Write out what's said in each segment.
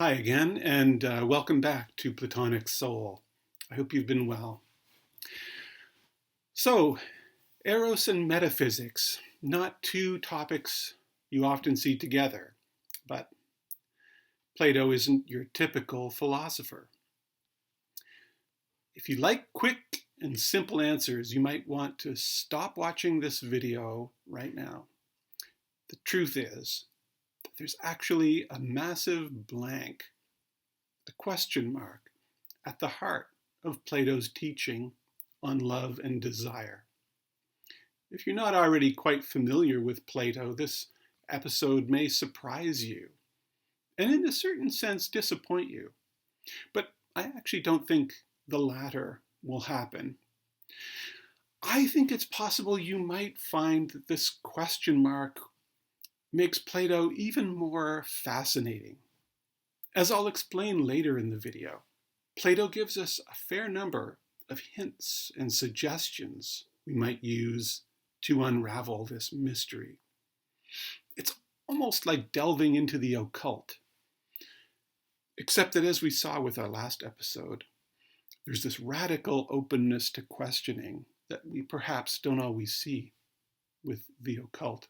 Hi again, and welcome back to Platonic Soul. I hope you've been well. So, Eros and metaphysics, not two topics you often see together, but Plato isn't your typical philosopher. If you like quick and simple answers, you might want to stop watching this video right now. The truth is that there's actually a massive blank, a question mark, at the heart of Plato's teaching on love and desire. If you're not already quite familiar with Plato, this episode may surprise you, and in a certain sense disappoint you. But I actually don't think the latter will happen. I think it's possible you might find that this question mark makes Plato even more fascinating. As I'll explain later in the video, Plato gives us a fair number of hints and suggestions we might use to unravel this mystery. It's almost like delving into the occult, except that as we saw with our last episode, there's this radical openness to questioning that we perhaps don't always see with the occult.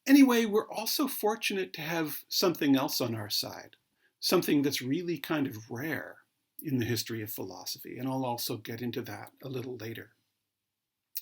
Anyway, we're also fortunate to have something else on our side, something that's really kind of rare in the history of philosophy, and I'll also get into that a little later.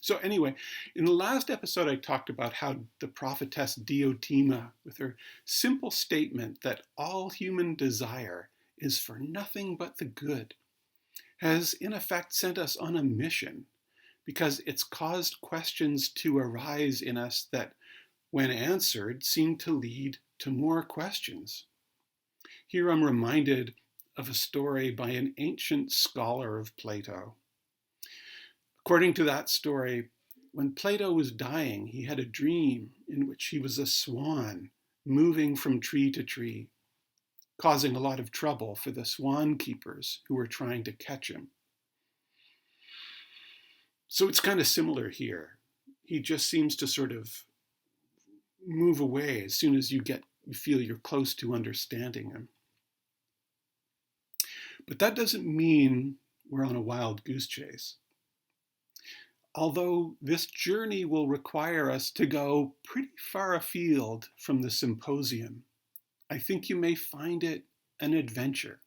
So anyway, in the last episode I talked about how the prophetess Diotima, with her simple statement that all human desire is for nothing but the good, has in effect sent us on a mission because it's caused questions to arise in us that, when answered, seem to lead to more questions. Here I'm reminded of a story by an ancient scholar of Plato. According to that story, when Plato was dying, he had a dream in which he was a swan moving from tree to tree, causing a lot of trouble for the swan keepers who were trying to catch him. So it's kind of similar here. He just seems to sort of move away as soon as you feel you're close to understanding him. But that doesn't mean we're on a wild goose chase. Although this journey will require us to go pretty far afield from the symposium, I think you may find it an adventure,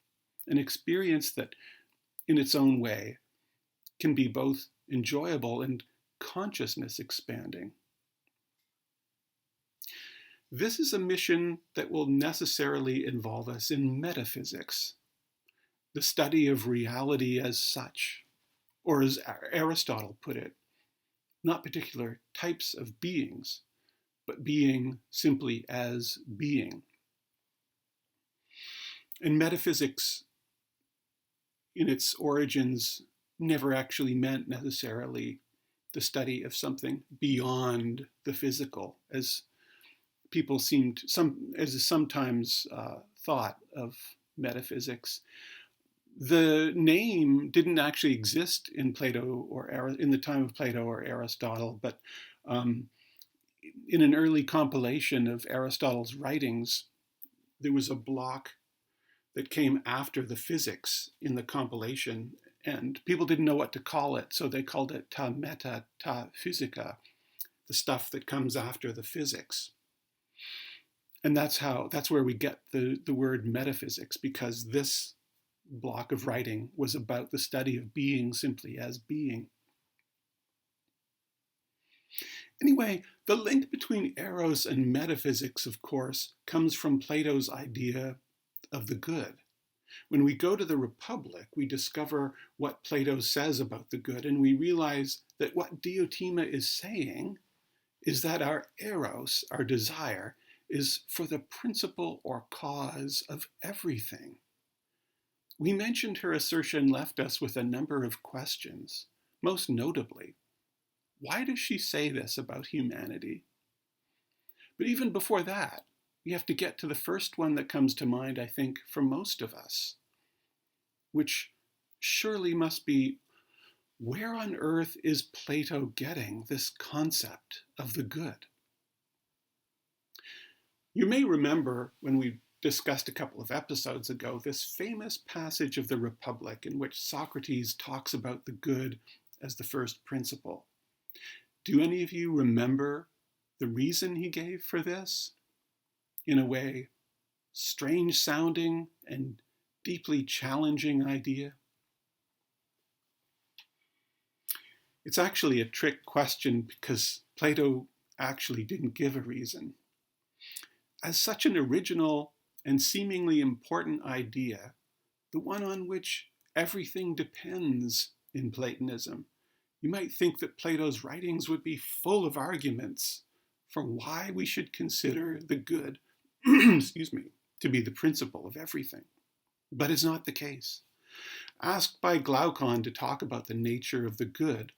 an experience that, in its own way, can be both enjoyable and consciousness expanding. This is a mission that will necessarily involve us in metaphysics, the study of reality as such, or as Aristotle put it, not particular types of beings, but being simply as being. And metaphysics, in its origins, never actually meant necessarily the study of something beyond the physical, as people sometimes thought of metaphysics. The name didn't actually exist in Plato in the time of Plato or Aristotle, but in an early compilation of Aristotle's writings, there was a block that came after the physics in the compilation, and people didn't know what to call it, so they called it ta meta ta physica, the stuff that comes after the physics. And that's where we get the word metaphysics, because this block of writing was about the study of being simply as being. Anyway, the link between Eros and metaphysics, of course, comes from Plato's idea of the good. When we go to the Republic, we discover what Plato says about the good, and we realize that what Diotima is saying is that our Eros, our desire, is for the principle or cause of everything. We mentioned her assertion left us with a number of questions. Most notably, why does she say this about humanity? But even before that, we have to get to the first one that comes to mind, I think, for most of us, which surely must be, where on earth is Plato getting this concept of the good? You may remember when we discussed a couple of episodes ago this famous passage of the Republic in which Socrates talks about the good as the first principle. Do any of you remember the reason he gave for this? In a way, strange sounding and deeply challenging idea. It's actually a trick question because Plato actually didn't give a reason. As such an original and seemingly important idea, the one on which everything depends in Platonism, you might think that Plato's writings would be full of arguments for why we should consider the good, excuse me, to be the principle of everything. But it's not the case. Asked by Glaucon to talk about the nature of the good,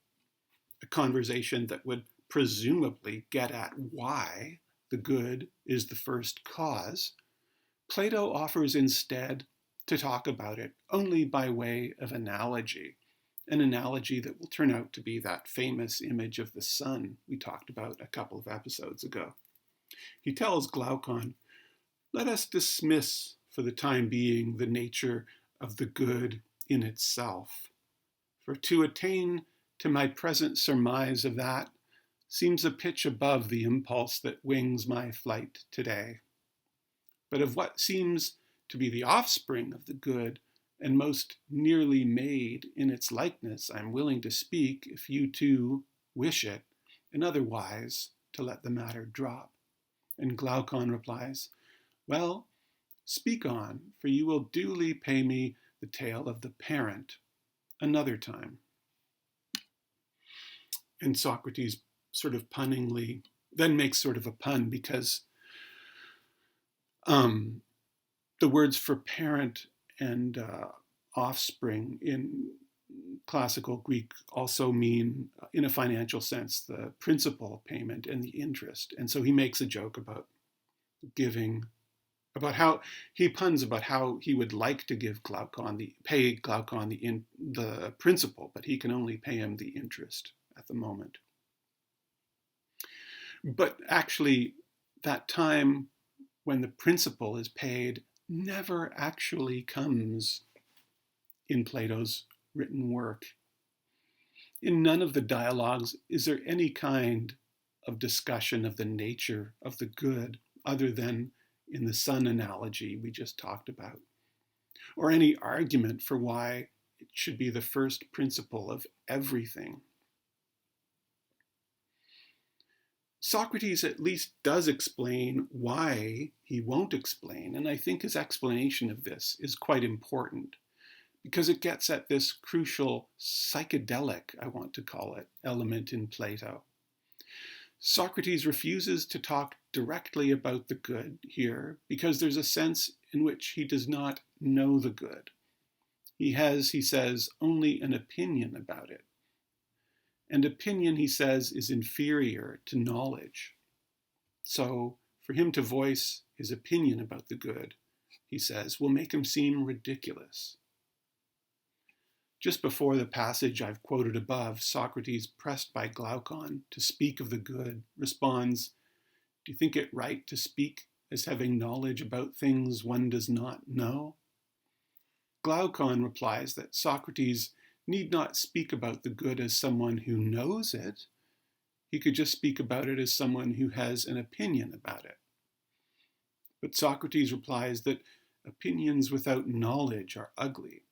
a conversation that would presumably get at why the good is the first cause, Plato offers instead to talk about it only by way of analogy, an analogy that will turn out to be that famous image of the sun we talked about a couple of episodes ago. He tells Glaucon, "Let us dismiss for the time being the nature of the good in itself, for to attain to my present surmise of that seems a pitch above the impulse that wings my flight today. But of what seems to be the offspring of the good and most nearly made in its likeness, I'm willing to speak if you too wish it, and otherwise to let the matter drop." And Glaucon replies, "Well, speak on, for you will duly pay me the tale of the parent another time." And Socrates sort of punningly then makes sort of a pun because the words for parent and offspring in classical Greek also mean, in a financial sense, the principal payment and the interest. And so he makes a joke about how he puns about how he would like to pay Glaucon the principal, but he can only pay him the interest at the moment. But actually, that time when the principal is paid never actually comes in Plato's written work. In none of the dialogues is there any kind of discussion of the nature of the good other than in the sun analogy we just talked about, or any argument for why it should be the first principle of everything. Socrates at least does explain why he won't explain, and I think his explanation of this is quite important because it gets at this crucial psychedelic, I want to call it, element in Plato. Socrates refuses to talk directly about the good here because there's a sense in which he does not know the good. He has, he says, only an opinion about it. And opinion, he says, is inferior to knowledge. So for him to voice his opinion about the good, he says, will make him seem ridiculous. Just before the passage I've quoted above, Socrates, pressed by Glaucon to speak of the good, responds, "Do you think it right to speak as having knowledge about things one does not know?" Glaucon replies that Socrates need not speak about the good as someone who knows it. He could just speak about it as someone who has an opinion about it. But Socrates replies that opinions without knowledge are ugly.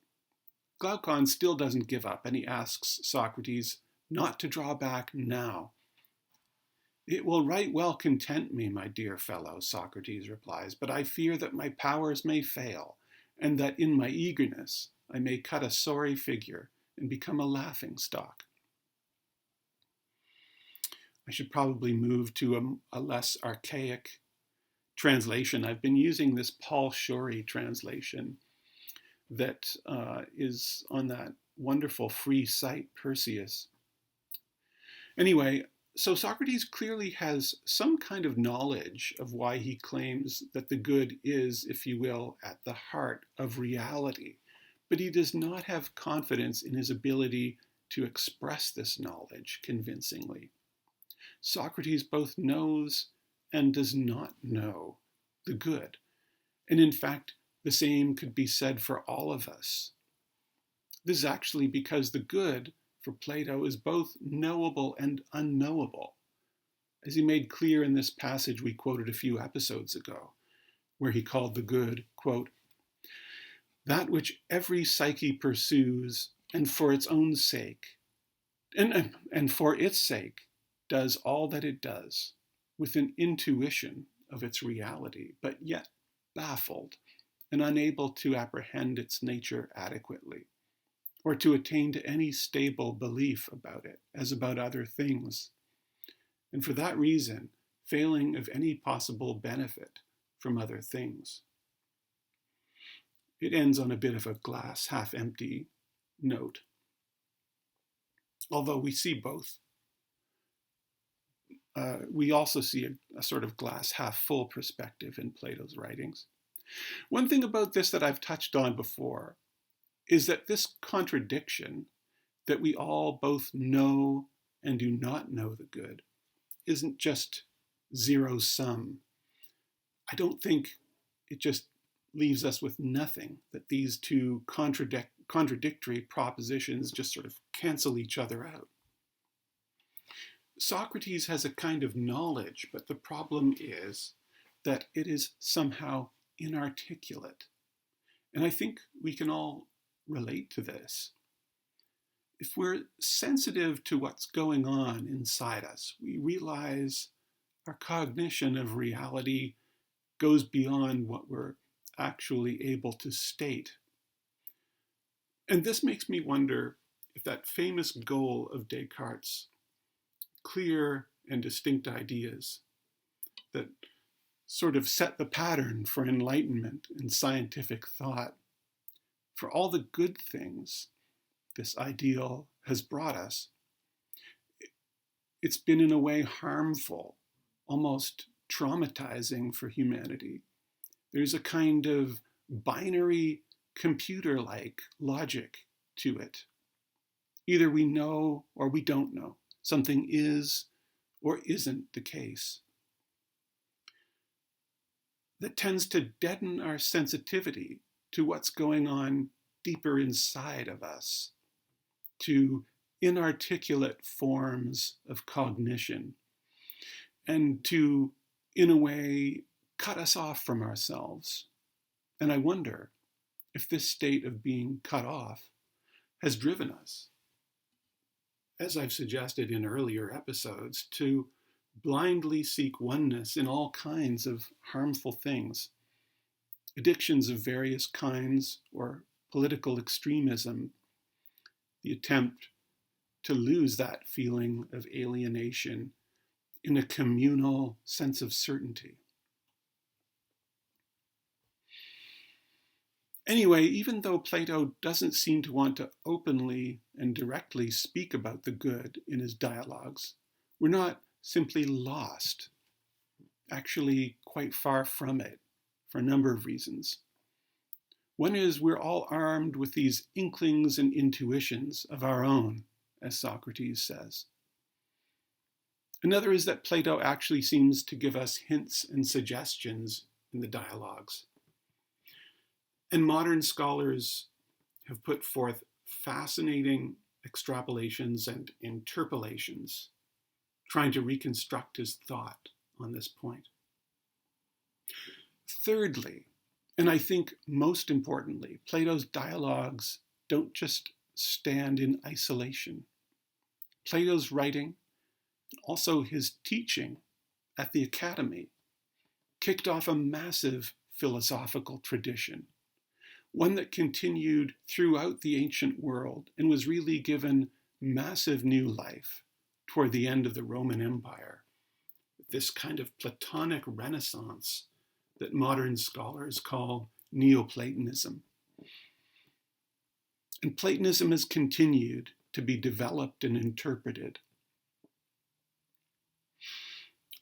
Glaucon still doesn't give up, and he asks Socrates not to draw back now. "It will right well content me, my dear fellow," Socrates replies, "but I fear that my powers may fail, and that in my eagerness I may cut a sorry figure and become a laughingstock." I should probably move to a less archaic translation. I've been using this Paul Shorey translation that is on that wonderful free site, Perseus. Anyway, so Socrates clearly has some kind of knowledge of why he claims that the good is, if you will, at the heart of reality. But he does not have confidence in his ability to express this knowledge convincingly. Socrates both knows and does not know the good. And in fact, the same could be said for all of us. This is actually because the good for Plato is both knowable and unknowable, as he made clear in this passage we quoted a few episodes ago, where he called the good, quote, that which every psyche pursues and for its own sake, and for its sake does all that it does, with an intuition of its reality, but yet baffled and unable to apprehend its nature adequately, or to attain to any stable belief about it as about other things, and for that reason, failing of any possible benefit from other things. It ends on a bit of a glass half empty note, although we see both. We also see a sort of glass half full perspective in Plato's writings. One thing about this that I've touched on before is that this contradiction, that we all both know and do not know the good, isn't just zero sum. I don't think it just leaves us with nothing, that these two contradictory propositions just sort of cancel each other out. Socrates has a kind of knowledge, but the problem is that it is somehow inarticulate. And I think we can all relate to this. If we're sensitive to what's going on inside us, we realize our cognition of reality goes beyond what we're actually able to state. And this makes me wonder if that famous goal of Descartes, clear and distinct ideas that sort of set the pattern for enlightenment and scientific thought, for all the good things this ideal has brought us, it's been in a way harmful, almost traumatizing for humanity. There's a kind of binary computer-like logic to it. Either we know or we don't know. Something is or isn't the case. That tends to deaden our sensitivity to what's going on deeper inside of us, to inarticulate forms of cognition, and to, in a way, cut us off from ourselves. And I wonder if this state of being cut off has driven us, as I've suggested in earlier episodes, to blindly seek oneness in all kinds of harmful things, addictions of various kinds, or political extremism, the attempt to lose that feeling of alienation in a communal sense of certainty. Anyway, even though Plato doesn't seem to want to openly and directly speak about the good in his dialogues, we're not simply lost, actually quite far from it, for a number of reasons. One is we're all armed with these inklings and intuitions of our own, as Socrates says. Another is that Plato actually seems to give us hints and suggestions in the dialogues. And modern scholars have put forth fascinating extrapolations and interpolations, trying to reconstruct his thought on this point. Thirdly, and I think most importantly, Plato's dialogues don't just stand in isolation. Plato's writing, and also his teaching at the academy, kicked off a massive philosophical tradition, one that continued throughout the ancient world and was really given massive new life toward the end of the Roman Empire. This kind of Platonic renaissance that modern scholars call Neoplatonism. And Platonism has continued to be developed and interpreted.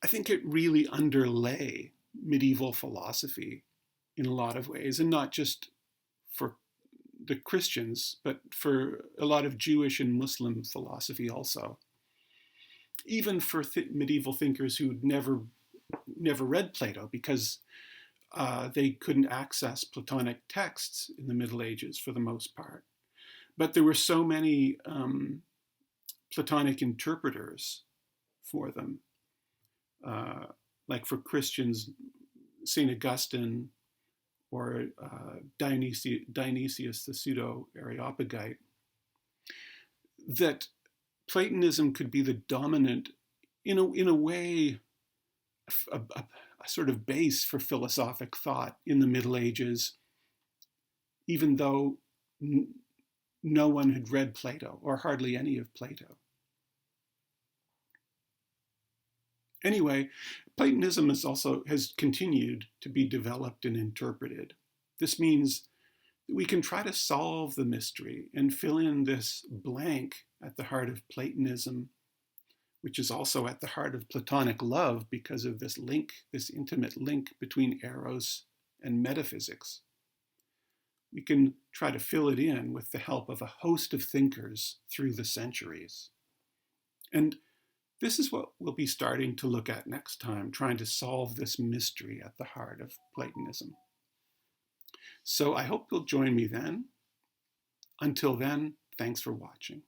I think it really underlay medieval philosophy in a lot of ways, and not just for the Christians, but for a lot of Jewish and Muslim philosophy also. Even for medieval thinkers who'd never read Plato, because they couldn't access Platonic texts in the Middle Ages for the most part. But there were so many Platonic interpreters for them. Like for Christians, St. Augustine or Dionysius the Pseudo-Areopagite, that Platonism could be the dominant, in a way, a sort of base for philosophic thought in the Middle Ages, even though no one had read Plato, or hardly any of Plato. Anyway, Platonism has continued to be developed and interpreted. This means that we can try to solve the mystery and fill in this blank at the heart of Platonism, which is also at the heart of Platonic love because of this link, this intimate link between eros and metaphysics. We can try to fill it in with the help of a host of thinkers through the centuries. And this is what we'll be starting to look at next time, trying to solve this mystery at the heart of Platonism. So I hope you'll join me then. Until then, thanks for watching.